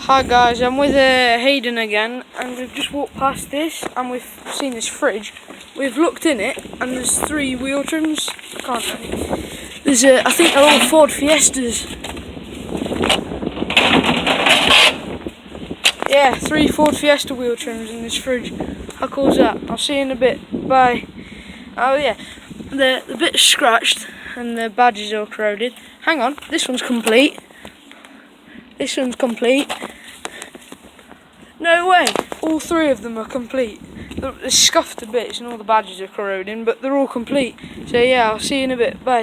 Hi guys, I'm with Hayden again, and we've just walked past this and we've seen this fridge. We've looked in it and there's 3 wheel trims. I can't remember. There's I think they're all Ford Fiestas. Yeah, 3 Ford Fiesta wheel trims in this fridge. How cool is that? I'll see you in a bit. Bye. Oh yeah, the bit's scratched and the badge is all corroded. Hang on, this one's complete. This one's complete. No way! All 3 of them are complete. They're scuffed to bits and all the badges are corroding, but they're all complete. So yeah, I'll see you in a bit. Bye.